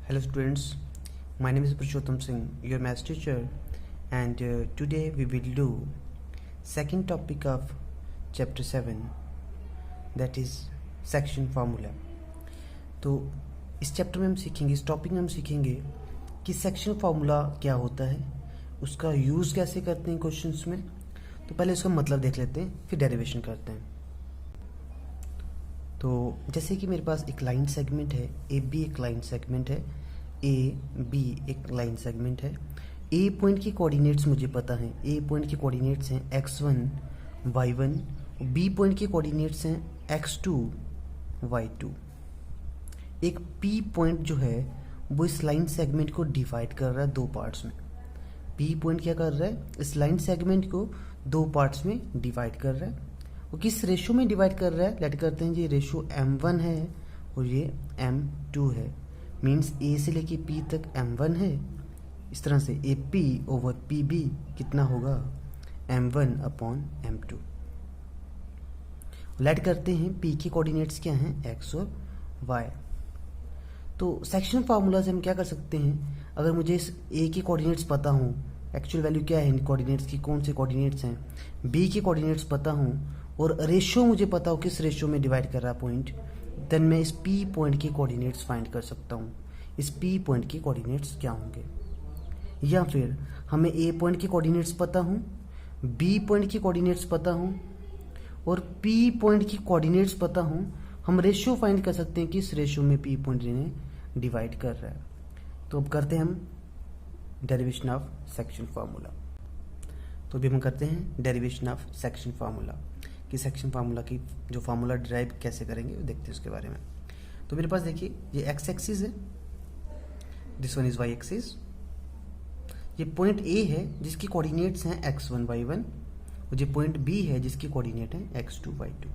Hello students, my name is Purushottam Singh, your maths teacher, and today we will do second topic of chapter 7, that is section formula. तो इस chapter में हम सीखेंगे, इस topic में हम सीखेंगे कि सेक्शन फार्मूला क्या होता है, उसका यूज़ कैसे करते हैं क्वेश्चंस में। तो पहले इसका मतलब देख लेते हैं, फिर डेरिवेशन करते हैं। तो जैसे कि मेरे पास एक लाइन सेगमेंट है, ए बी एक लाइन सेगमेंट है, ए बी एक लाइन सेगमेंट है। ए पॉइंट की कोऑर्डिनेट्स मुझे पता हैं, ए पॉइंट की कोऑर्डिनेट्स हैं x1 y1, बी पॉइंट की कोऑर्डिनेट्स हैं x2 y2। एक पी पॉइंट जो है वो इस लाइन सेगमेंट को डिवाइड कर रहा है दो पार्ट्स में। पी पॉइंट क्या कर रहा है, इस लाइन सेगमेंट को दो पार्ट्स में डिवाइड कर रहा है। वो किस रेशो में डिवाइड कर रहा है, लेट करते हैं जी रेशो m1 है और ये m2 है। मीन्स ए से लेके पी तक m1 है, इस तरह से A P over P B कितना होगा m1 अपॉन m2। लेट करते हैं पी की कोऑर्डिनेट्स क्या हैं x और y। तो सेक्शन फार्मूला से हम क्या कर सकते हैं, अगर मुझे इस ए की कोऑर्डिनेट्स पता हूँ, एक्चुअल वैल्यू क्या है इन कोऑर्डिनेट्स की, कौन से कोऑर्डिनेट्स हैं, बी की कोऑर्डिनेट्स पता हूँ और रेशो मुझे पता हो किस रेशो में डिवाइड कर रहा पॉइंट, देन मैं इस पी पॉइंट की कोऑर्डिनेट्स फाइंड कर सकता हूँ। इस पी पॉइंट की कोऑर्डिनेट्स क्या होंगे, या फिर हमें ए पॉइंट की कोऑर्डिनेट्स पता हूँ, बी पॉइंट की कोऑर्डिनेट्स पता हूँ और पी पॉइंट की कोऑर्डिनेट्स पता हूँ, हम रेशियो फाइंड कर सकते हैं कि इस रेशियो में पी पॉइंट इन्हें डिवाइड कर रहा है। तो अब करते हैं हम डेरिवेशन ऑफ सेक्शन फार्मूला। तो अभी हम करते हैं डेरिवेशन ऑफ सेक्शन फार्मूला, कि सेक्शन फार्मूला की जो फार्मूला डिराइव कैसे करेंगे वो देखते हैं उसके बारे में। तो मेरे पास देखिए ये एक्स एक्सिस है, this one is Y axis. ये पॉइंट ए है जिसकी कोऑर्डिनेट्स हैं x1 y1 और ये पॉइंट बी है जिसकी कोऑर्डिनेट है x2 y2।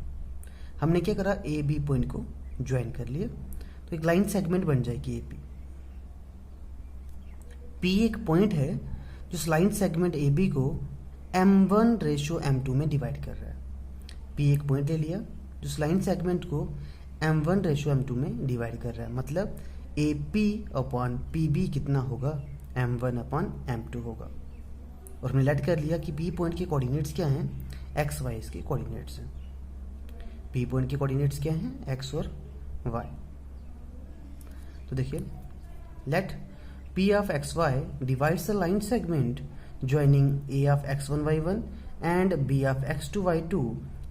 हमने क्या करा, ए बी पॉइंट को ज्वाइन कर लिया, तो एक लाइन सेगमेंट बन जाएगी ए पी। पी एक पॉइंट है जो इस लाइन सेगमेंट ए बी को m1 रेशियो m2 में डिवाइड कर रहा है। पी एक पॉइंट ले लिया जो इस लाइन सेगमेंट को m1 रेशियो m2 में डिवाइड कर रहा है, मतलब A P upon P B कितना होगा, m1 अपॉन m2 होगा। और हमने लेट कर लिया कि पी पॉइंट की कोऑर्डिनेट्स क्या हैं, एक्स वाई इसके कोऑर्डिनेट्स हैं। पी पॉइंट की कोऑर्डिनेट्स क्या हैं, एक्स और वाई। तो देखिए late P of xy divides the line segment joining A of x1 y1 and B of x2 y2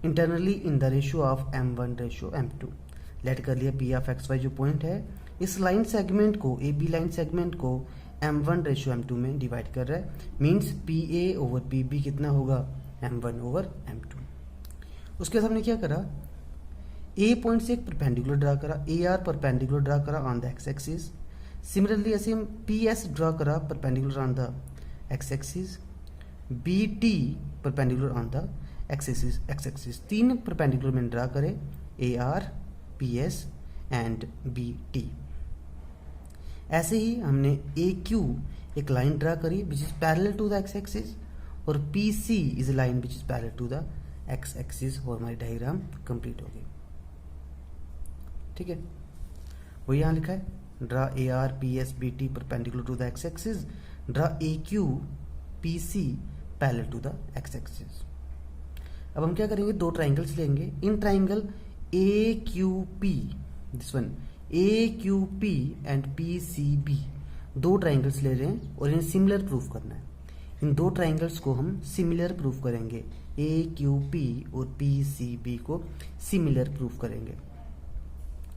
internally in the ratio of m1 ratio m2। लेट कर लिया P of xy जो point है इस line segment को, A B line segment को m1 ratio m2 में divide कर रहा है। मीन्स PA ओवर PB कितना होगा, m1 ओवर m2। उसके बाद हमने क्या करा, ए पॉइंट से एक परपेंडिकुलर ड्रा करा, AR परपेंडिकुलर ड्रा करा on the X axis. Similarly ऐसे हम PS ड्रा करा perpendicular on the X axis, BT perpendicular on the X axis. तीन परपेंडिकुलर में ड्रा करें, AR, PS एंड BT। ऐसे ही हमने AQ एक लाइन ड्रा करी which is parallel to the X axis और PC is a line which is parallel to the X axis और हमारी डायग्राम कंप्लीट हो गई। ठीक है, वो यहाँ लिखा है, draw AR PS BT perpendicular to the X axis, draw AQ PC parallel to the X axis. अब हम क्या करेंगे, दो ट्राइंगल्स लेंगे, in triangle AQP, this one AQP and PCB, दो ट्राइंगल्स ले रहे हैं और इन्हें सिमिलर प्रूफ करना है। इन दो ट्राइंगल्स को हम सिमिलर प्रूफ करेंगे, AQP और PCB को सिमिलर प्रूफ करेंगे।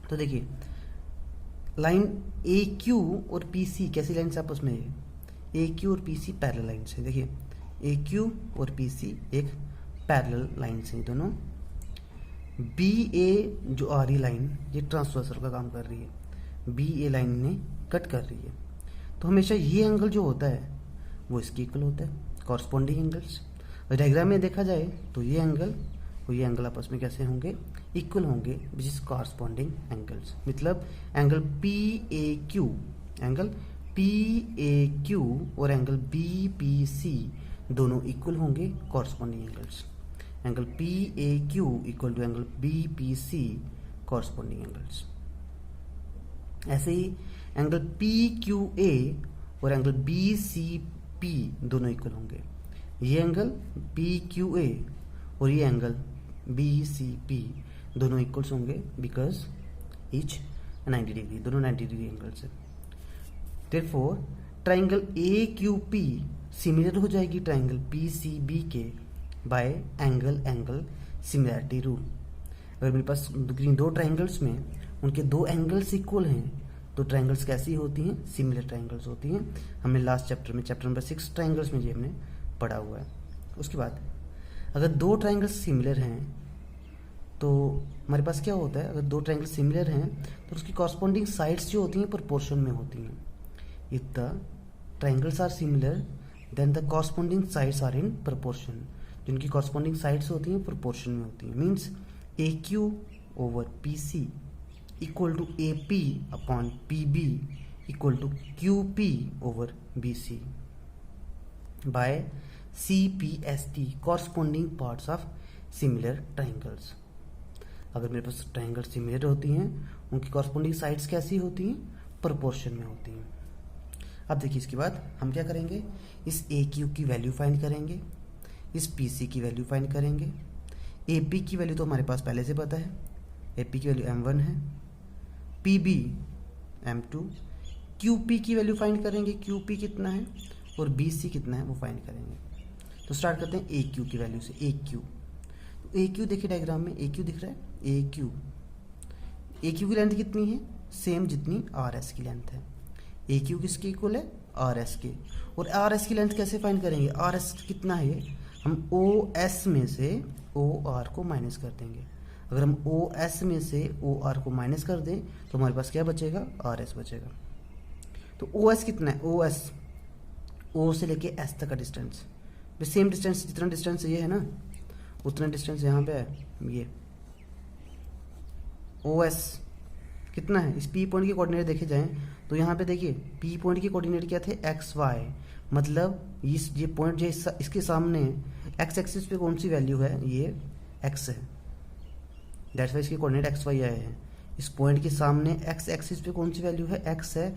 तो देखिए लाइन AQ और PC कैसी लाइन्स आपस में है, AQ और PC पैरेलल लाइन्स है। देखिए AQ और PC एक पैरेलल लाइन्स हैं दोनों। BA जो आ रही लाइन ये ट्रांसवर्सल का काम कर रही है, BA लाइन ने कट कर रही है। तो हमेशा ये एंगल जो होता है वो इसके इक्वल होता है, कॉरस्पॉन्डिंग एंगल्स। डायग्राम में देखा जाए तो ये एंगल और ये एंगल आपस में कैसे होंगे, इक्वल होंगे, विच इज कॉरस्पॉन्डिंग एंगल्स। मतलब एंगल PAQ और एंगल BPC दोनों इक्वल होंगे, corresponding angles. Angle PAQ equal to angle BPC, corresponding angles. ऐसे ही एंगल पी क्यू ए और एंगल बी सी पी दोनों इक्वल होंगे। ये एंगल पी क्यू ए और ये एंगल बी सी पी दोनों इक्वल्स होंगे बिकॉज ईच 90 डिग्री, दोनों 90 डिग्री एंगल्स है। Therefore triangle A Q P similar हो जाएगी ट्राइंगल पी सी बी के बाय एंगल सिमिलैरिटी रूल। अगर मेरे पास दो ट्राइंगल्स में उनके दो एंगल्स इक्वल हैं तो ट्राइंगल्स कैसी होती हैं? सिमिलर ट्राइंगल्स होती हैं। हमने लास्ट चैप्टर में चैप्टर नंबर 6 ट्राइंगल्स में ये हमने पढ़ा हुआ है। उसके बाद अगर दो ट्राइंगल्स सिमिलर हैं तो हमारे पास क्या होता है? अगर दो ट्राइंगल सिमिलर हैं तो उसकी कॉरस्पॉन्डिंग साइड्स जो होती हैं प्रोपोर्शन में होती हैं। If the triangles are similar then the corresponding sides are in proportion. जिनकी कॉरस्पॉन्डिंग साइड्स होती हैं प्रोपोर्शन में होती हैं। Means A Q over P C equal to A P upon P B equal to Q P over B C by C P S T corresponding parts of similar triangles. अगर मेरे पास triangle similar होती हैं उनकी corresponding sides कैसी होती हैं? Proportion में होती हैं। अब देखिए इसके बाद हम क्या करेंगे? इस ए क्यू की वैल्यू फाइंड करेंगे, इस पी सी की वैल्यू फाइंड करेंगे। ए पी की वैल्यू तो हमारे पास पहले से पता है, ए पी की वैल्यू m1 है, P B m2, Q P की वैल्यू फाइंड करेंगे, क्यू पी कितना है और बी सी कितना है वो फाइंड करेंगे। तो स्टार्ट करते हैं ए क्यू की वैल्यू से। ए क्यू, तो ए क्यू देखिए डायग्राम में ए क्यू दिख रहा है। ए क्यू की लेंथ कितनी है? सेम जितनी आर एस की लेंथ है। ए क्यू किसके इक्वल है? आर एस के। और आर एस की लेंथ कैसे फाइंड करेंगे? आर एस कितना है? हम ओ एस में से ओ आर को माइनस कर देंगे। अगर हम ओ एस में से ओ आर को माइनस कर दें तो हमारे पास क्या बचेगा? आर एस बचेगा। तो ओ एस कितना है? ओ एस, ओ से लेके एस तक का डिस्टेंस, सेम डिस्टेंस, जितना डिस्टेंस ये है ना उतना डिस्टेंस यहाँ पे है। ये ओ एस कितना है? इस पी पॉइंट के कोऑर्डिनेट देखे जाएं तो यहाँ पे देखिए पी पॉइंट के कोऑर्डिनेट क्या थे? X Y. मतलब ये पॉइंट जो इसके सामने एक्स एक्सिस पे कौन सी वैल्यू है? ये एक्स है, दैट्स वाई इसके कोऑर्डिनेट एक्स वाई आए हैं। इस पॉइंट के सामने एक्स एक्सिस पे कौन सी वैल्यू है? एक्स है।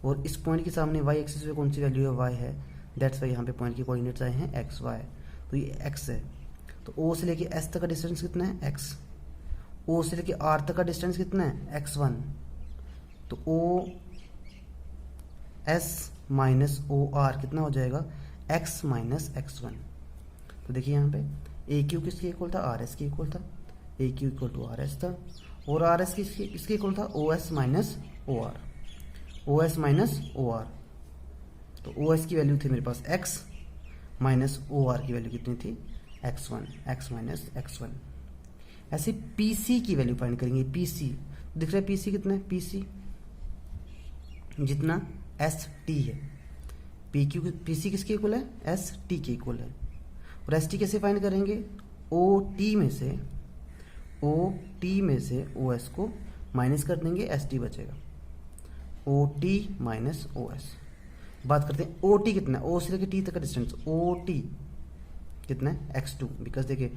और इस पॉइंट के सामने वाई एक्सिस पे कौन सी वैल्यू है? वाई है। दैट्स वाई यहाँ पे पॉइंट के कोऑर्डिनेट्स आए हैं एक्स वाई। तो ये एक्स है। तो ओ से लेके एस तक का डिस्टेंस कितना है? एक्स। ओ से लेके आर तक का डिस्टेंस कितना है? x1। तो O S minus O R कितना हो जाएगा? x minus x1। तो देखिए यहाँ पे ए क्यू किसके इक्वल था? आर एस के इक्वल था। A Q equal to R S था और आर एस किसके इक्वल था? O S minus O R. O S minus O R, तो ओ एस की वैल्यू थी मेरे पास x माइनस ओ आर की वैल्यू कितनी थी? x1, x minus x1। ऐसे PC की वैल्यू फाइंड करेंगे। PC दिख रहा है, PC कितना है? PC जितना ST है। PC किसके इक्वल है? ST के इक्वल है। और ST कैसे फाइंड करेंगे? OT में से OS को माइनस कर देंगे, ST बचेगा। OT minus OS। बात करते हैं OT कितना है? O से लेकर T तक का डिस्टेंस OT कितना है? x2। बिकॉज देखिए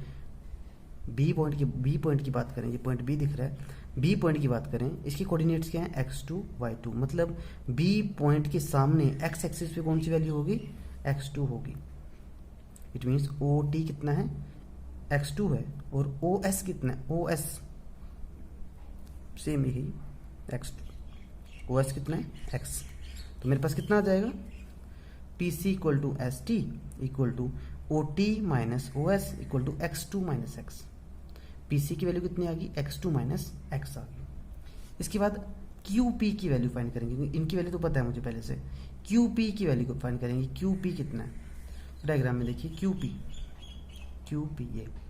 बी पॉइंट की बात करें, ये पॉइंट बी दिख रहा है, बी पॉइंट की बात करें, इसकी कोऑर्डिनेट्स क्या है? x2 y2। मतलब बी पॉइंट के सामने x एक्सिस पे कौन सी वैल्यू होगी? x2 होगी। इट मीन्स OT कितना है? x2 है। और OS कितना है? OS सेम यही x2। OS कितना है? x। तो मेरे पास कितना आ जाएगा? PC equal to ST equal to OT minus OS equal to x2 minus x। PC की वैल्यू कितनी आ गई? x2 माइनस x आ गई। इसके बाद QP की वैल्यू फाइंड करेंगे, क्योंकि इनकी वैल्यू तो पता है मुझे पहले से। QP की वैल्यू को फाइंड करेंगे। QP कितना है? तो डायग्राम में देखिए QP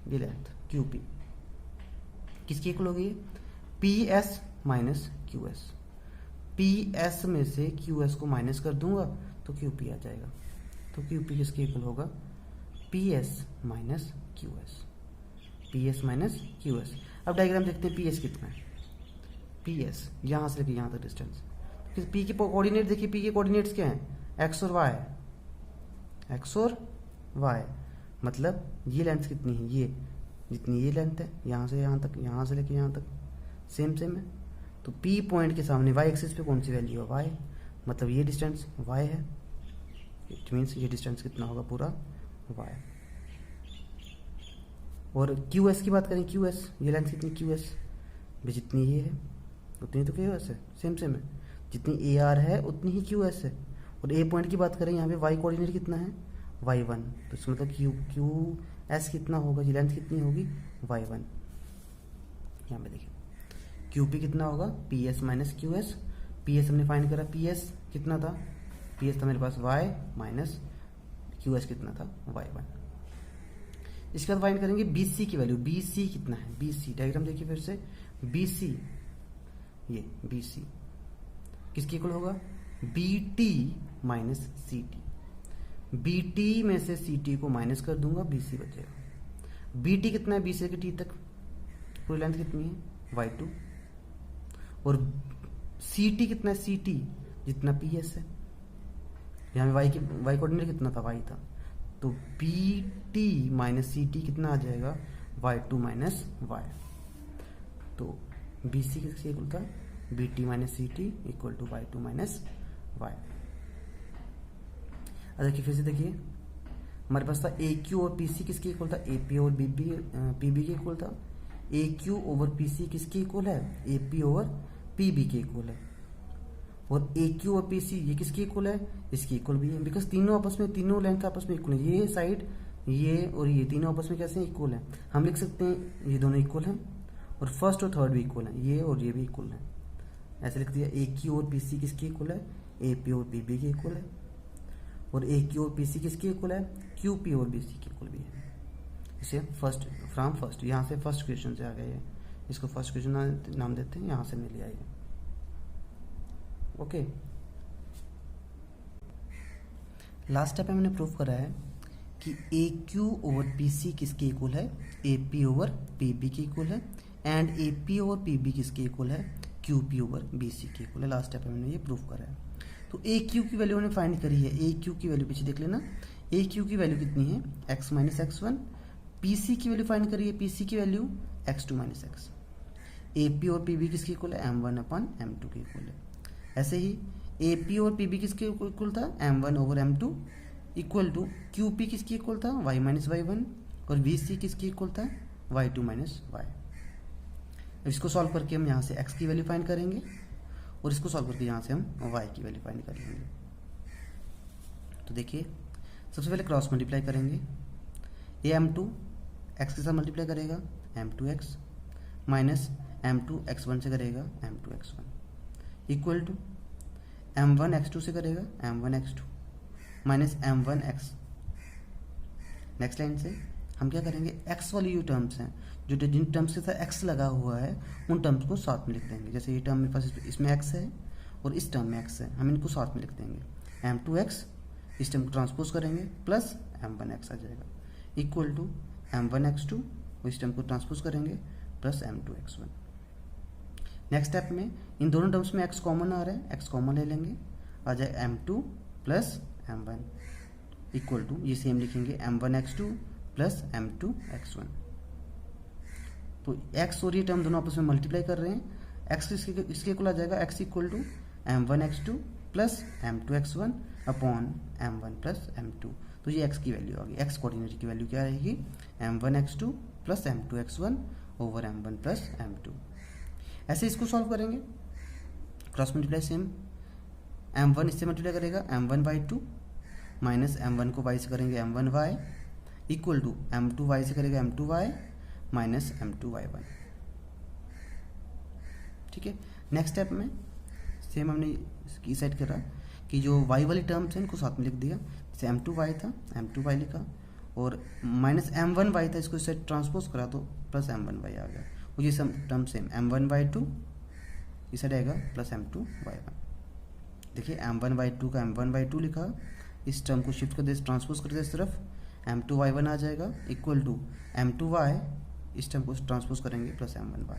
ये लेंथ QP किसकी इक्वल हो गई है? PS minus QS। PS में से QS को माइनस कर दूंगा तो QP आ जाएगा। तो QP किसके इक्वल होगा? PS minus QS। PS minus QS। अब डायग्राम देखते हैं PS कितना है। PS यहाँ से लेके यहाँ तक डिस्टेंस। P के कोऑर्डिनेट देखिए, P के कोऑर्डिनेट्स क्या हैं? x और y। मतलब ये लेंथ कितनी है? ये जितनी ये लेंथ है यहाँ से यहाँ तक, यहाँ से लेके यहाँ तक सेम है। तो P पॉइंट के सामने y एक्सिस पे कौन सी वैल्यू है, y, मतलब ये डिस्टेंस y है, इट मीन्स ये डिस्टेंस कितना होगा, पूरा y। और QS की बात करें, QS ये लेंथ कितनी, QS भी जितनी ये है उतनी तो QS है, सेम सेम है, जितनी AR है उतनी ही QS है। और A पॉइंट की बात करें, यहाँ पे y कोऑर्डिनेट कितना है, y1, तो इसका मतलब QS कितना होगा, ये लेंथ कितनी होगी, y1। यहाँ पे देखिए QP कितना होगा, PS माइनस QS, PS हमने फाइंड करा, PS कितना था, PS था मेरे पास y माइनस QS कितना था, y1। इसके बाद फाइंड करेंगे BC की वैल्यू, BC कितना है, BC डायग्राम देखिए फिर से, BC ये BC किसके इक्वल होगा, BT माइनस CT, BT में से CT को माइनस कर दूंगा, BC बचेगा। BT कितना है, B से T तक पूरी लेंथ कितनी है, y2, और CT कितना है, CT जितना PS है, यहाँ पे y कोऑर्डिनेट कितना था, y था, तो BT माइनस CT कितना आ जाएगा, y2 माइनस y। तो BC किसके इक्वल था, BT minus CT equal to y2 minus y। अब देखिए फिर से देखिए, हमारे पास था AQ और PC किसके इक्वल था, AP और PB के इक्वल था। AQ ओवर PC किसके इक्वल है, AP ओवर PB के इक्वल है। और AQ और PC ये किसके इक्वल है, इसके इक्वल भी है, बिकॉज तीनों आपस में, तीनों लेंथ आपस में इक्वल है, ये साइड ये और ये तीनों आपस में कैसे इक्वल है, हम लिख सकते हैं ये दोनों इक्वल हैं, और फर्स्ट और थर्ड भी इक्वल है, ये और ये भी इक्वल है, ऐसे लिख दिया। AQ और PC किसके इक्वल है, AP और PB के इक्वल है, और AQ और PC किसके इक्वल है, QP और BC के इक्वल भी है। इसे फर्स्ट फ्रॉम फर्स्ट, यहाँ से फर्स्ट क्वेश्चन से आ गया है, इसको फर्स्ट क्वेश्चन नाम देते हैं, यहाँ से मिल लिया ये, ओके। लास्ट स्टेप में मैंने प्रूव करा है कि AQ ओवर PC किसके इक्वल है, AP ओवर PB के इक्वल है, एंड AP ओवर PB किसके इक्वल है, QP ओवर BC के इक्वल है। लास्ट स्टेप में मैंने ये प्रूव करा है। तो AQ की वैल्यू मैंने फाइंड करी है, AQ की वैल्यू पीछे देख लेना, AQ की वैल्यू कितनी है, x माइनस x1। PC की वैल्यू फाइंड करी है, PC की value x2 minus x। AP और PB किसके इक्वल है, m1 अपन m2 के इक्वल है। ऐसे ही AP और PB किसके इक्वल था, m1 over m2 equal to QP किसके इक्वल था, y माइनस y1, और BC किसके इक्वल था, y2 माइनस y। इसको सॉल्व करके हम यहाँ से x की वैल्यू फाइंड करेंगे, और इसको सॉल्व करके यहाँ से हम y की वैल्यू फाइंड कर लेंगे। तो देखिए सबसे पहले क्रॉस मल्टीप्लाई करेंगे, ये m2 x के साथ मल्टीप्लाई करेगा, m2x माइनस m2 x1 से करेगा, m2 x1 equal to m1 x2 से करेगा, m1 x2 minus m1 x। Next line से हम क्या करेंगे, x वाली जो टर्म्स हैं, जो जिन टर्म्स के साथ x लगा हुआ है उन टर्म्स को साथ में लिख देंगे। जैसे ये टर्म मेरे पास इसमें x है और इस टर्म में x है, हम इनको साथ में लिख देंगे। m2x इस टर्म को ट्रांसपोज करेंगे प्लस m1x आ जाएगा, इक्वल टू m1 x2 और इस टर्म को ट्रांसपोज करेंगे plus m2 x1। Next step में इन दोनों टर्म्स में x कॉमन आ रहा है, x कॉमन ले लेंगे, आ जाए m2 plus m1 equal to, ये सेम लिखेंगे m1 x2 plus m2 x1। तो x और ये टर्म दोनों आपस में मल्टीप्लाई कर रहे हैं, x इसके इक्वल आ जाएगा, x equal to m1 x2 plus m2 x1 upon m1 plus m2। तो ये x की वैल्यू आ गई, x कोऑर्डिनेट की वैल्यू क्या रहेगी, m1 x2 plus m2 x1 over m1 plus m2। ऐसे इसको सॉल्व करेंगे, क्रॉस मल्टीप्लाई सेम, m1 इससे मल्टीप्लाई करेगा m1 y2 माइनस m1 को y से करेंगे m1 y equal to m2 y से करेगा m2 y minus m2 y1। ठीक है, नेक्स्ट स्टेप में सेम हमने की सेट करा कि जो y वाली टर्म्स हैं इनको साथ में लिख दिया, जैसे m2 y था m2 y लिखा, और माइनस m1 y था, इसको सेट ट्रांसपोज करा तो प्लस m1 y आ गया, और ये सब टर्म सेम m1 y2 इस साइड आएगा प्लस m2 y1। देखिए m1 y2 का m1 y2 लिखा, इस टर्म को शिफ्ट कर दे, ट्रांसपोज कर दे इस तरफ, m2 y1 आ जाएगा इक्वल टू m2 y, इस टर्म को ट्रांसपोज करेंगे प्लस m1 y।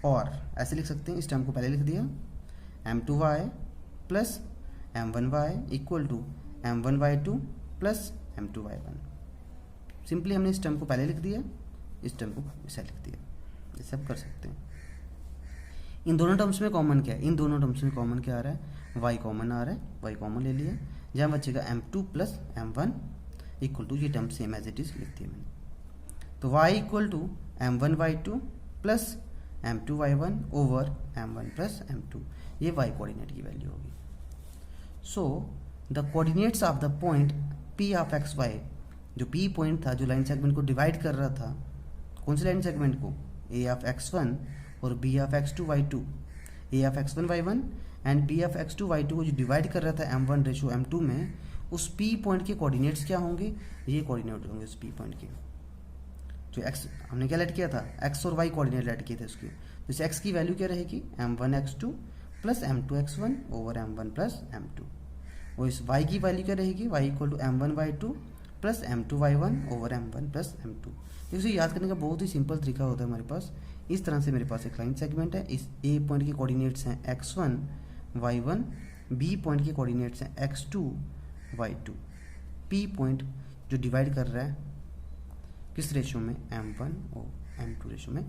और ऐसे लिख सकते हैं, इस टर्म को पहले लिख दिया m2 y plus m1 y equal to m1 y2 plus m2 y1। Simply हमने इस टर्म को पहले लिख दिया, इस टर्म को ऐसे लिख दिया, जैसे आप कर सकते हैं। इन दोनों टर्म्स में कॉमन क्या है, इन दोनों टर्म्स में कॉमन क्या आ रहा है, y कॉमन आ रहा है, y कॉमन ले लिया, जहाँ बचेगा m2 plus m1 equal to, ये term same as it is लिख दिया मैंने, तो y equal to m1y2 plus m2y1 over m1 plus m2, ये y कोऑर्डिनेट की वैल्यू होगी। So the coordinates of the point p of x y, जो p point था जो लाइन सेगमेंट को डिवाइड कर रहा था, कौन सी लाइन सेगमेंट को, a ऑफ x1 और b of x2 y2, a of x1 y1 and b of x2 y2 को जो डिवाइड कर रहा था m1 रेशो m2 में, उस p पॉइंट के कोऑर्डिनेट्स क्या होंगे, ये कोऑर्डिनेट होंगे उस p पॉइंट के। जो x हमने क्या लेट किया था, x और y कोऑर्डिनेट लेट किए थे उसके, तो इस x की वैल्यू क्या रहेगी, m1 x2 plus m2 x1 over m1 plus m2, और इस y की वैल्यू क्या रहेगी, y equal to m1 y2 plus m2 y1 over m1 plus m2। इसे याद करने का बहुत ही सिंपल तरीका होता है हमारे पास। इस तरह से मेरे पास एक लाइन सेगमेंट है, इस a पॉइंट के कोऑर्डिनेट्स हैं x1 y1, b पॉइंट के कोऑर्डिनेट्स हैं x2 y2, p पॉइंट जो डिवाइड कर रहा है किस रेशो में, m1 और m2 रेशो में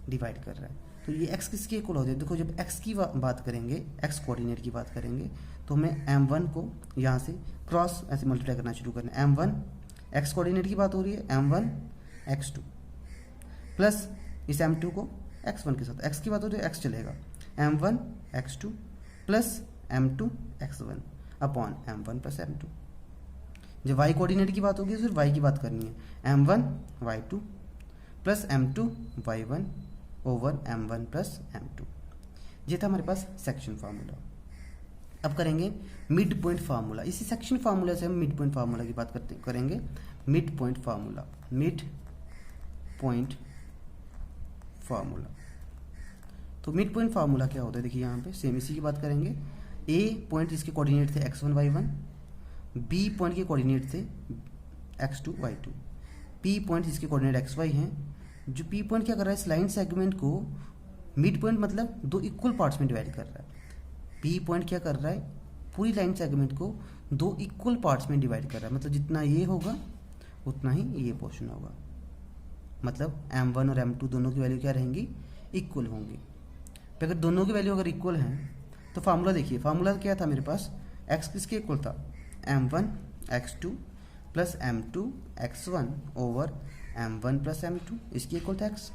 डिवाइड कर रहा है। तो ये x किसके इक्वल होते हैं, देखो जब x की बात करेंगे, x कोऑर्डिनेट की बात करेंगे, तो हमें m1 को यहाँ से क्रॉस ऐसे मल्टीप्लाई करना शुरू करना है, m1 x कोऑर्डिनेट की बात हो रही है, m1 x2 प्लस इस m2 को x1 के साथ, x की बात हो रही है x चलेगा, m1 x2 plus m2 x1 upon m1 plus m2। जब y कोऑर्डिनेट की बात होगी तो सिर्फ y की बात करनी है, m1 y2 plus m2 y1 over m1 plus m2। ये था हमारे पास सेक्शन फार्मूला। अब करेंगे मिड पॉइंट फार्मूला। इसी सेक्शन फार्मूला से हम मिड पॉइंट फार्मूला की बात करेंगे। Mid point formula, mid point formula. तो मिड पॉइंट फार्मूला क्या होता है, देखिए यहाँ पे सेम इसी की बात करेंगे। ए पॉइंट इसके कोऑर्डिनेट थे x1 y1, बी पॉइंट के कोऑर्डिनेट थे x2 y2, पी पॉइंट इसके कोऑर्डिनेट xy हैं। जो पी पॉइंट क्या कर रहा है, इस लाइन सेगमेंट को मिड पॉइंट मतलब दो इक्वल पार्ट्स में डिवाइड कर रहा है। पी पॉइंट क्या कर रहा है, पूरी लाइन सेगमेंट को दो इक्वल पार्ट्स में डिवाइड कर रहा है, मतलब जितना ये होगा उतना ही ये पोर्शन होगा, मतलब m1 और m2 दोनों की वैल्यू क्या रहेंगी, इक्वल होंगी। तो अगर दोनों की वैल्यू अगर इक्वल हैं तो फार्मूला देखिए, फार्मूला क्या था मेरे पास, x किसके इक्वल था, m1 x2 plus m2 x1 over m1 plus m2, इसकी इक्वल था x।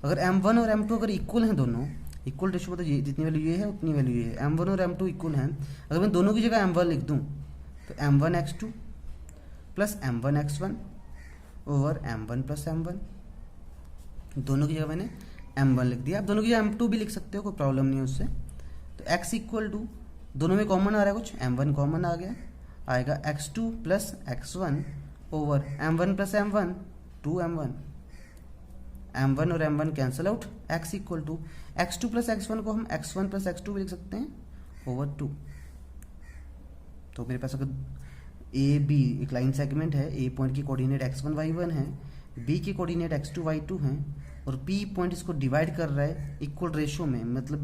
अगर m1 और m2 अगर इक्वल हैं, दोनों इक्वल रेशो मतलब ये जितनी वैल्यू ये है उतनी वैल्यू ये है, m1 और m2 इक्वल हैं, अगर मैं दोनों की जगह m1 लिख दूँ तो m1 x2 plus m1 x1 over m1 plus m1, दोनों की जगह मैंने m1 लिख दिया। आप दोनों की जगह m2 भी लिख सकते हो, कोई प्रॉब्लम नहीं है उससे। तो x इक्वल टू, दोनों में कॉमन आ रहा है कुछ, m1 कॉमन आ गया, आएगा x2 plus x1 over m1 plus m1 2m1, m1 और m1 cancel out, x equal to x2 plus x1 को हम x1 प्लस x2 भी लिख सकते हैं ओवर 2। तो मेरे पास अगर ए बी एक लाइन सेगमेंट है, ए पॉइंट की कोऑर्डिनेट x1 y1 है, बी की कोऑर्डिनेट x2 y2 हैं, और पी पॉइंट इसको डिवाइड कर रहा है इक्वल रेशो में, मतलब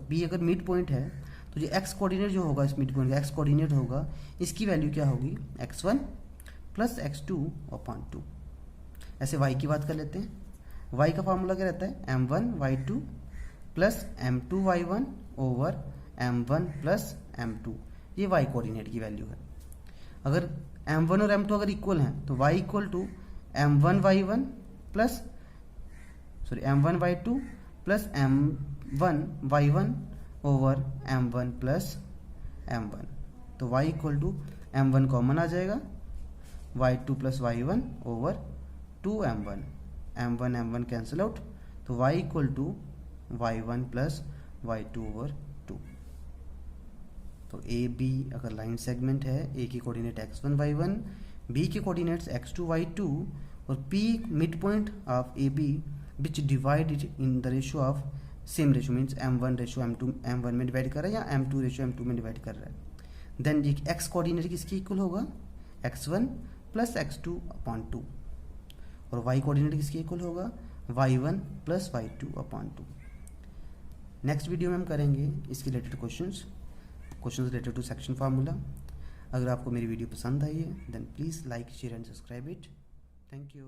बी अगर मिड पॉइंट है तो ये x कोऑर्डिनेट जो होगा इस मिड पॉइंट का x कोऑर्डिनेट होगा, इसकी वैल्यू क्या होगी, x1 प्लस x2 अपॉन 2। ऐसे y की बात कर लेते हैं, y का फार्मूला क्या रहता है, m1 y2 plus m2 y1 over m1 plus m2, ये y कोऑर्डिनेट की वैल्यू है। अगर m1 और m2 अगर इक्वल हैं तो y equal to m1 y1 plus m1 y2 plus m1 y1 over m1 plus m1, तो y equal to m1 common आ जाएगा, y2 plus y1 over 2m1, m1 m1 cancel out, तो y equal to y1 plus y2 over 2। तो A B अगर line segment है, A की coordinate x1 y1, B के coordinates x2 y2, और p mid point of A B which divided in the ratio of same ratio, means m1 ratio m1 में divide कर रहा है या m2 रेशो m2 में डिवाइड कर रहा है। देन ये x कोऑर्डिनेट किसके इक्वल होगा, x1 प्लस x2 अपॉन 2, और y कोऑर्डिनेट किसके इक्वल होगा, y1 plus y2 upon 2। Next video में हम करेंगे इसके related questions related to section formula. अगर आपको मेरी वीडियो पसंद आई है then please like share and subscribe it. Thank you.